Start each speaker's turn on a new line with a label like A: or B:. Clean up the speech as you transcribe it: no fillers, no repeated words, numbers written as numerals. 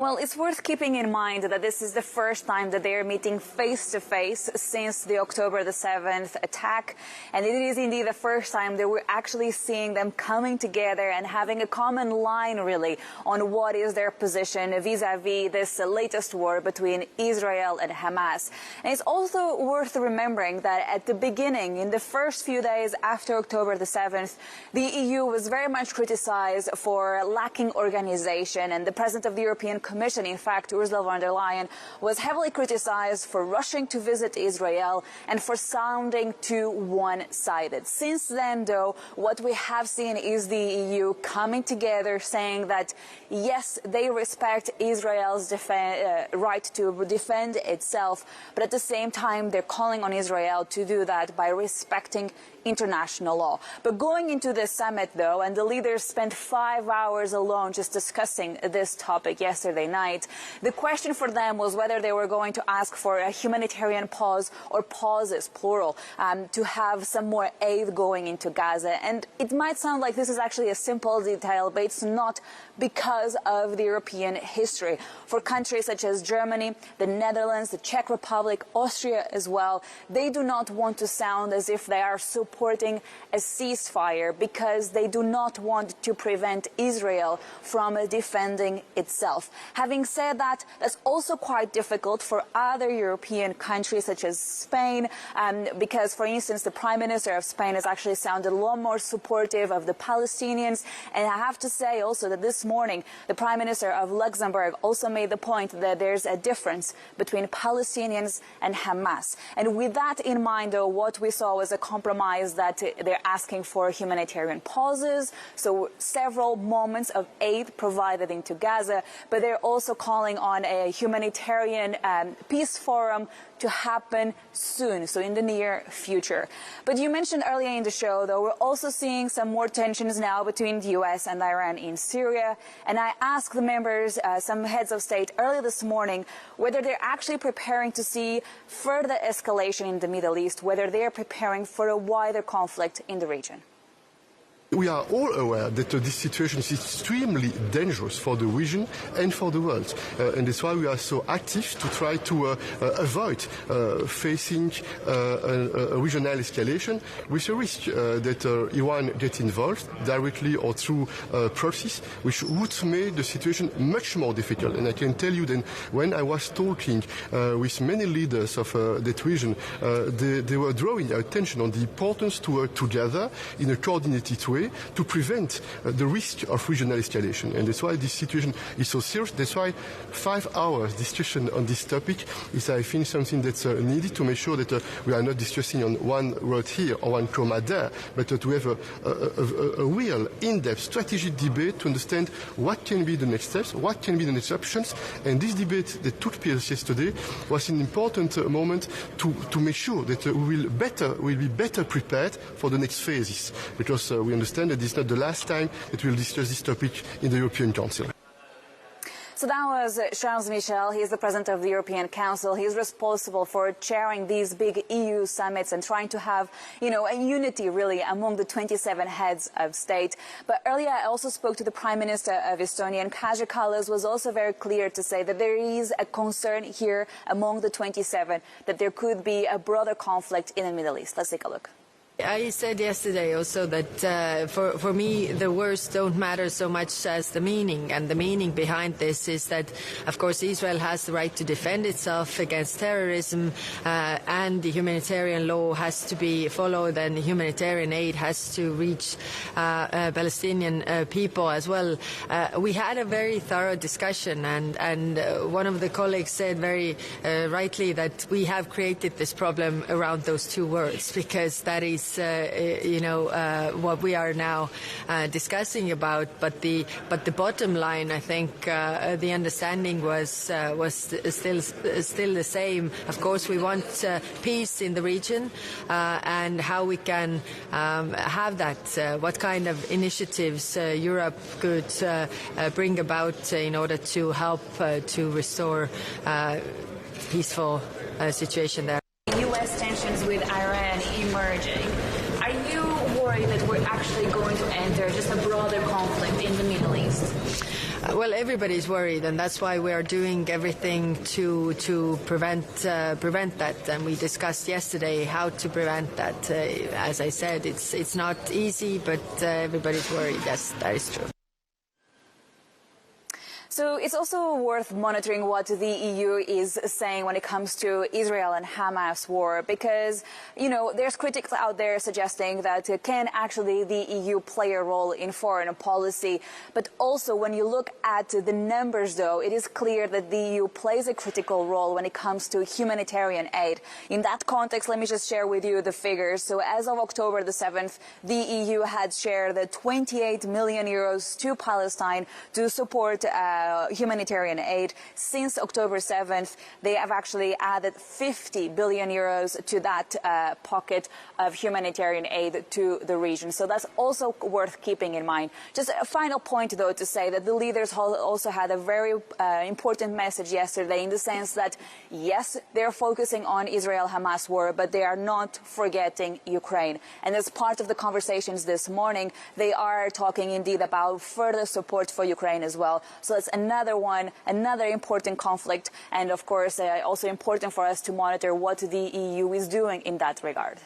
A: Well, it's worth keeping in mind that this is the first time that they are meeting face-to-face since the October the 7th attack. And it is indeed the first time that we're actually seeing them coming together and having a common line, really, on what is their position vis-a-vis this latest war between Israel and Hamas. And it's also worth remembering that at the beginning, in the first few days after October the 7th, the EU was very much criticized for lacking organization, and the President of the European Commission, in fact, Ursula von der Leyen, was heavily criticized for rushing to visit Israel and for sounding too one-sided. Since then, though, what we have seen is the EU coming together, saying that, yes, they respect Israel's right to defend itself, but at the same time, they're calling on Israel to do that by respecting international law. But going into the summit, though, and the leaders spent 5 hours alone just discussing this topic yesterday night, the question for them was whether they were going to ask for a humanitarian pause, or pauses, plural, to have some more aid going into Gaza. And it might sound like this is actually a simple detail, but it's not, because of the European history. For countries such as Germany, the Netherlands, the Czech Republic, Austria as well, they do not want to sound as if they are supporting a ceasefire, because they do not want to prevent Israel from defending itself. Having said that, that's also quite difficult for other European countries such as Spain, because, for instance, the Prime Minister of Spain has actually sounded a lot more supportive of the Palestinians. And I have to say also that this morning, the Prime Minister of Luxembourg also made the point that there's a difference between Palestinians and Hamas. And with that in mind, though, what we saw was a compromise that they're asking for humanitarian pauses, so several moments of aid provided into Gaza, but they're also calling on a humanitarian peace forum to happen soon, so in the near future. But you mentioned earlier in the show, though, we're also seeing some more tensions now between the US and Iran in Syria. And I asked the members, some heads of state, earlier this morning, whether they're actually preparing to see further escalation in the Middle East, whether they're preparing for a wider conflict in the region.
B: We are all aware that this situation is extremely dangerous for the region and for the world. And that's why we are so active to try to avoid facing a regional escalation, with a risk that Iran gets involved directly or through proxies, which would make the situation much more difficult. And I can tell you that when I was talking with many leaders of that region, they were drawing our attention on the importance to work together in a coordinated way to prevent the risk of regional escalation. And that's why this situation is so serious. That's why 5 hours discussion on this topic is, I think, something that's needed to make sure that we are not discussing on one road here or one comma there, but to have a real in-depth strategic debate to understand what can be the next steps, what can be the next options. And this debate that took place yesterday was an important moment to make sure that we will be better prepared for the next phases, because we understand that this is not the last time that we will discuss this topic in the European Council.
A: So that was Charles Michel. He is the president of the European Council. He's responsible for chairing these big EU summits and trying to have, a unity really among the 27 heads of state. But earlier I also spoke to the Prime Minister of Estonia, and Kaja Kallas was also very clear to say that there is a concern here among the 27 that there could be a broader conflict in the Middle East. Let's take a look.
C: I said yesterday also that for me the words don't matter so much as the meaning, and the meaning behind this is that, of course, Israel has the right to defend itself against terrorism, and the humanitarian law has to be followed, and humanitarian aid has to reach Palestinian people as well. We had a very thorough discussion, and one of the colleagues said very rightly that we have created this problem around those two words, because that is what we are now discussing about. But the bottom line, I think, the understanding was still the same. Of course, we want peace in the region, and how we can have that. What kind of initiatives Europe could bring about in order to help to restore peaceful situation there.
A: U.S. tensions with Iran emerging. Are you worried that we're actually going to enter just a broader conflict in the Middle East?
C: Well, everybody's worried, and that's why we are doing everything to prevent that. And we discussed yesterday how to prevent that. As I said, it's not easy, but everybody's worried. Yes, that is true.
A: So it's also worth monitoring what the EU is saying when it comes to Israel and Hamas war, because, you know, there's critics out there suggesting that can actually the EU play a role in foreign policy. But also when you look at the numbers, though, it is clear that the EU plays a critical role when it comes to humanitarian aid. In that context, let me just share with you the figures. So as of October the 7th, the EU had shared 28 million euros to Palestine to support humanitarian aid. Since October 7th, they have actually added 50 billion euros to that pocket of humanitarian aid to the region. So that's also worth keeping in mind. Just a final point, though, to say that the leaders also had a very important message yesterday, in the sense that, yes, they're focusing on Israel-Hamas war, but they are not forgetting Ukraine. And as part of the conversations this morning, they are talking indeed about further support for Ukraine as well. So that's another important conflict, and of course also important for us to monitor what the EU is doing in that regard.